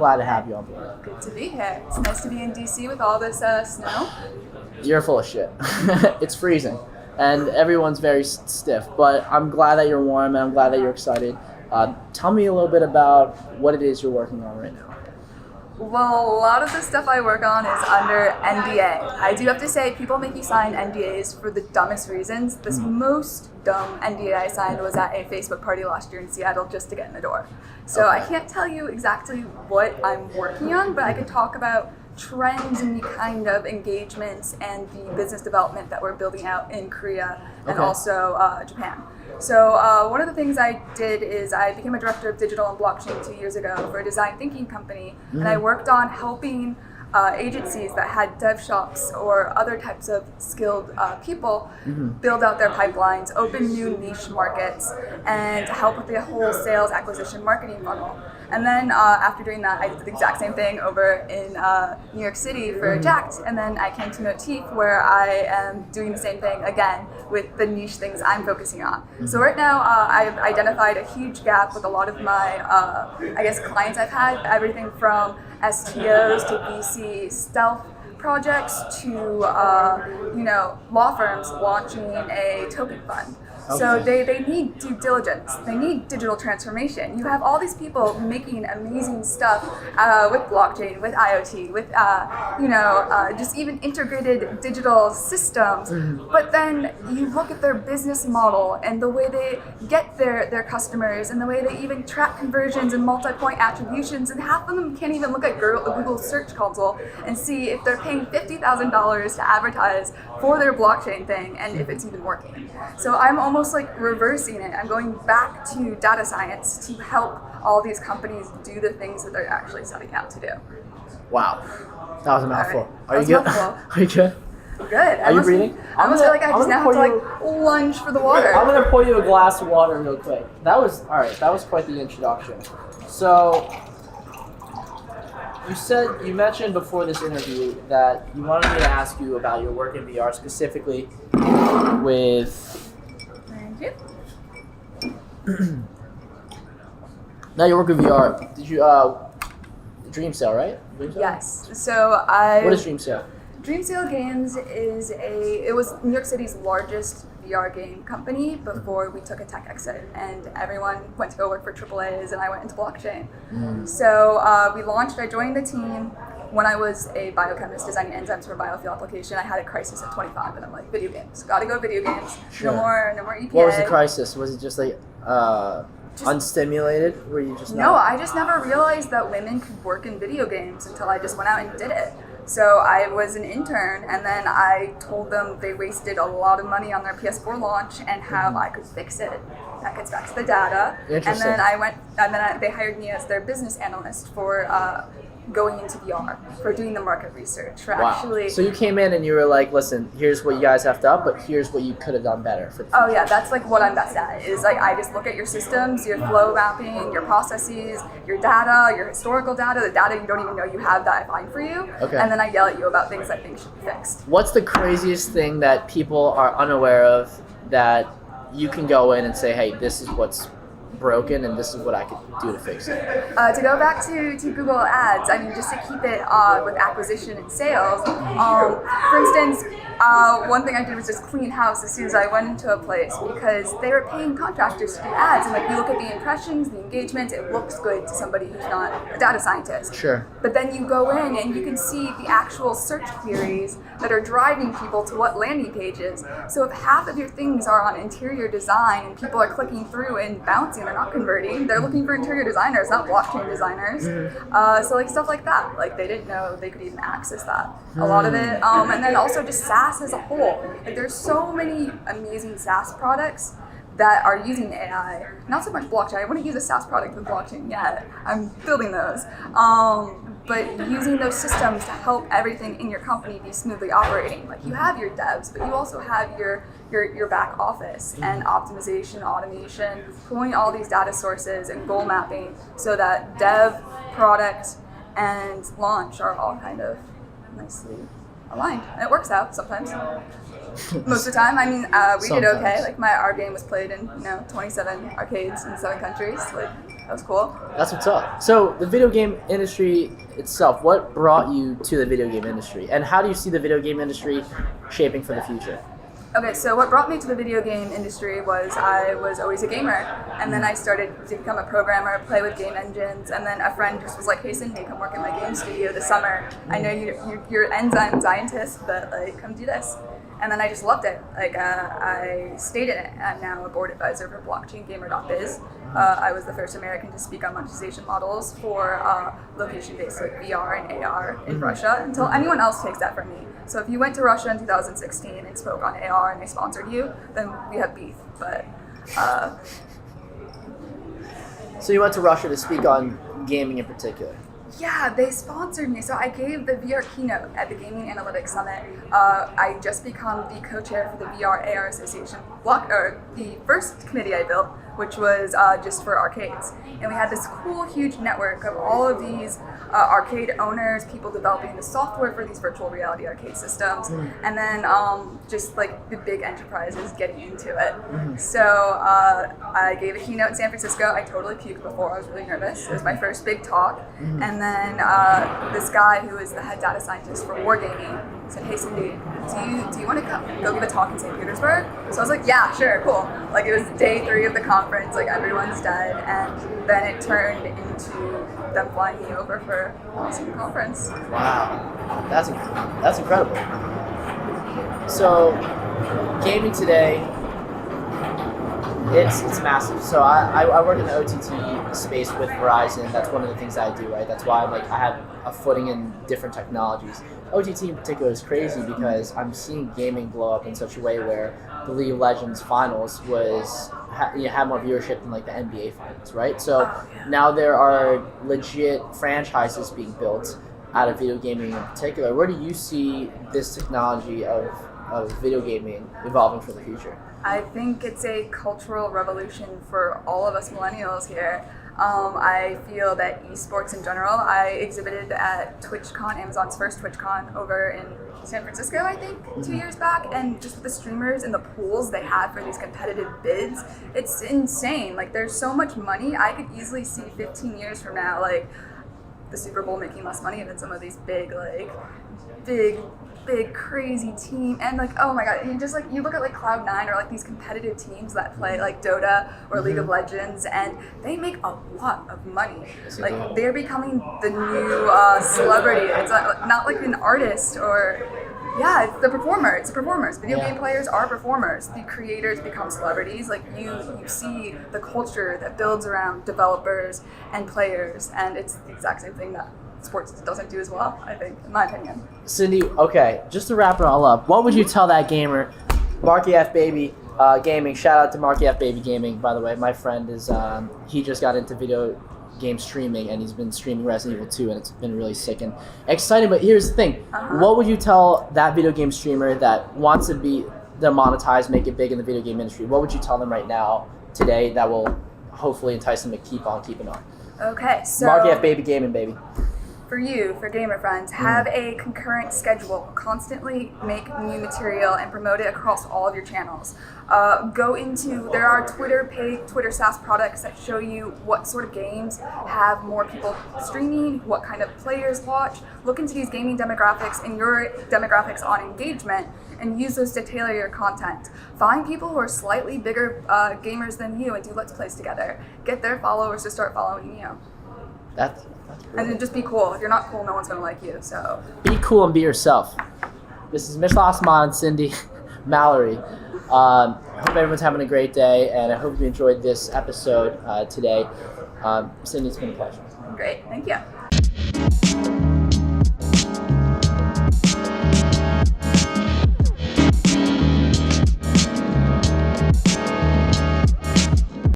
glad to have you on board. Good to be here. It's nice to be in DC with all this snow. You're full of shit. It's freezing, and everyone's very stiff. But I'm glad that you're warm, and I'm glad that you're excited. Tell me a little bit about what it is you're working on right now. Well, a lot of the stuff I work on is under NDA. I do have to say, people make you sign NDAs for the dumbest reasons. The most dumb NDA I signed was at a Facebook party last year in Seattle just to get in the door. So I can't tell you exactly what I'm working on, but I can talk about trends and the kind of engagements and the business development that we're building out in Korea and also Japan. So one of the things I did is I became a director of digital and blockchain 2 years ago for a design thinking company, and I worked on helping agencies that had dev shops or other types of skilled people build out their pipelines, open new niche markets, and help with the whole sales acquisition marketing funnel. And then after doing that, I did the exact same thing over in New York City for Jacked. And then I came to Motif, where I am doing the same thing again with the niche things I'm focusing on. So right now, I've identified a huge gap with a lot of my, clients I've had, everything from STOs to VC stealth projects to, law firms launching a token fund. So they need due diligence. They need digital transformation. You have all these people making amazing stuff with blockchain, with IoT, with just even integrated digital systems. But then you look at their business model and the way they get their customers and the way they even track conversions and multi-point attributions. And half of them can't even look at Google Search Console and see if they're paying $50,000 to advertise for their blockchain thing and if it's even working. So I'm almost like reversing it. I'm going back to data science to help all these companies do the things that they're actually setting out to do. Wow, that was a mouthful. Right. Are you good? Are you good? Good. Are you breathing? I almost feel like I just now have to lunge for the water. I'm gonna pour you a glass of water real quick. That was That was quite the introduction. So you mentioned before this interview that you wanted me to ask you about your work in VR, specifically with. Thank you. Now you work with VR. Did you DreamSale, right? DreamSale? Yes. So What is DreamSale? DreamSale Games is it was New York City's largest VR game company before we took a tech exit, and everyone went to go work for AAAs, and I went into blockchain. So I joined the team when I was a biochemist designing enzymes for a biofuel application. I had a crisis at 25, and I'm like, video games, gotta go video games. Sure. No more EPA. What was the crisis? Was it just like unstimulated? Were you just No, I just never realized that women could work in video games until I just went out and did it. So I was an intern, and then I told them they wasted a lot of money on their PS4 launch and how I could fix it. That gets back to the data. And then they hired me as their business analyst for going into VR, for doing the market research, for actually. So you came in and you were like, listen, here's what you guys have to up, but here's what you could have done better for the future. Oh yeah, that's like what I'm best at, is like I just look at your systems, your flow mapping, your processes, your data, your historical data, the data you don't even know you have that I find for you, and then I yell at you about things I think should be fixed. What's the craziest thing that people are unaware of that you can go in and say, hey, this is what's broken and this is what I could do to fix it? To go back to Google Ads, I mean, just to keep it with acquisition and sales, for instance, one thing I did was just clean house as soon as I went into a place, because they were paying contractors to do ads, and like you look at the impressions, the engagement, it looks good to somebody who's not a data scientist. Sure. But then you go in and you can see the actual search queries that are driving people to what landing pages. So if half of your things are on interior design and people are clicking through and bouncing, they're not converting. They're looking for interior designers, not blockchain designers. So like stuff like that, like they didn't know they could even access that. A lot of it, and then also just SaaS as a whole. Like there's so many amazing SaaS products that are using AI. Not so much blockchain. I wouldn't use a SaaS product with blockchain yet. I'm building those. But using those systems to help everything in your company be smoothly operating. Like you have your devs, but you also have your back office and optimization, automation, pulling all these data sources and goal mapping so that dev, product, and launch are all kind of nicely aligned. And it works out sometimes. Most of the time. I mean, we did okay. Like our game was played in 27 arcades in 7 countries. Like That was cool. That's what's up. So the video game industry itself, what brought you to the video game industry, and how do you see the video game industry shaping for the future? Okay, so what brought me to the video game industry was I was always a gamer, and then I started to become a programmer, play with game engines, and then a friend just was like, "Hey Cindy, come work in my game studio this summer. I know you're an enzyme scientist, but like, come do this." And then I just loved it. Like, I stayed in it. I'm now a board advisor for blockchaingamer.biz. I was the first American to speak on monetization models for location-based like VR and AR in Russia until anyone else takes that from me. So if you went to Russia in 2016 and spoke on AR and they sponsored you, then we have beef. But So you went to Russia to speak on gaming in particular. yeah, they sponsored me. So I gave the VR keynote at the Gaming Analytics Summit. I just become the co-chair for the VR AR Association the first committee I built, which was just for arcades. And we had this cool, huge network of all of these arcade owners, people developing the software for these virtual reality arcade systems, and then just like the big enterprises getting into it. So I gave a keynote in San Francisco. I totally puked before. I was really nervous. It was my first big talk. And then this guy who is the head data scientist for Wargaming said, "Hey Cindy, do you want to go give a talk in St. Petersburg?" So I was like, "Yeah, sure, cool." Like, it was day 3 of the conference, like everyone's dead, and then it turned into them flying me over for an awesome conference. Wow, that's incredible. So, gaming today, it's massive. So I work in the OTT space with Verizon. That's one of the things that I do, right? That's why I have a footing in different technologies. OTT in particular is crazy because I'm seeing gaming blow up in such a way where the League of Legends finals had more viewership than like the NBA finals, right? So now there are legit franchises being built out of video gaming in particular. Where do you see this technology of video gaming evolving for the future? I think it's a cultural revolution for all of us millennials here. I feel that eSports in general, I exhibited at TwitchCon, Amazon's first TwitchCon over in San Francisco, I think, 2 years back, and just the streamers and the pools they have for these competitive bids, it's insane. Like, there's so much money. I could easily see 15 years from now, like, the Super Bowl making less money than some of these big crazy team, and like, oh my god, you look at like Cloud9 or like these competitive teams that play like Dota or League of Legends, and they make a lot of money. Like, they're becoming the new celebrity. It's not like an artist or it's the performers. Video game players are performers. The creators become celebrities. Like, you see the culture that builds around developers and players, and it's the exact same thing that sports doesn't do as well, I think, in my opinion. Cindy, okay, just to wrap it all up, what would you tell that gamer, Marky F Baby Gaming? Shout out to Marky F Baby Gaming, by the way. My friend is he just got into video game streaming, and he's been streaming Resident Evil 2, and it's been really sick and exciting. But here's the thing: what would you tell that video game streamer that wants to monetize, make it big in the video game industry? What would you tell them right now, today, that will hopefully entice them to keep on keeping on? Okay, so Marky F Baby Gaming, baby. For gamer friends, have a concurrent schedule. Constantly make new material and promote it across all of your channels. There are Twitter SaaS products that show you what sort of games have more people streaming, what kind of players watch. Look into these gaming demographics and your demographics on engagement, and use those to tailor your content. Find people who are slightly bigger gamers than you and do Let's Plays together. Get their followers to start following you. That's And then just be cool. If you're not cool, no one's going to like you. So be cool and be yourself. This is Mitch Lacsamana and Cindy Mallory. I hope everyone's having a great day, and I hope you enjoyed this episode today. Cindy, it's been a pleasure. great. Thank you.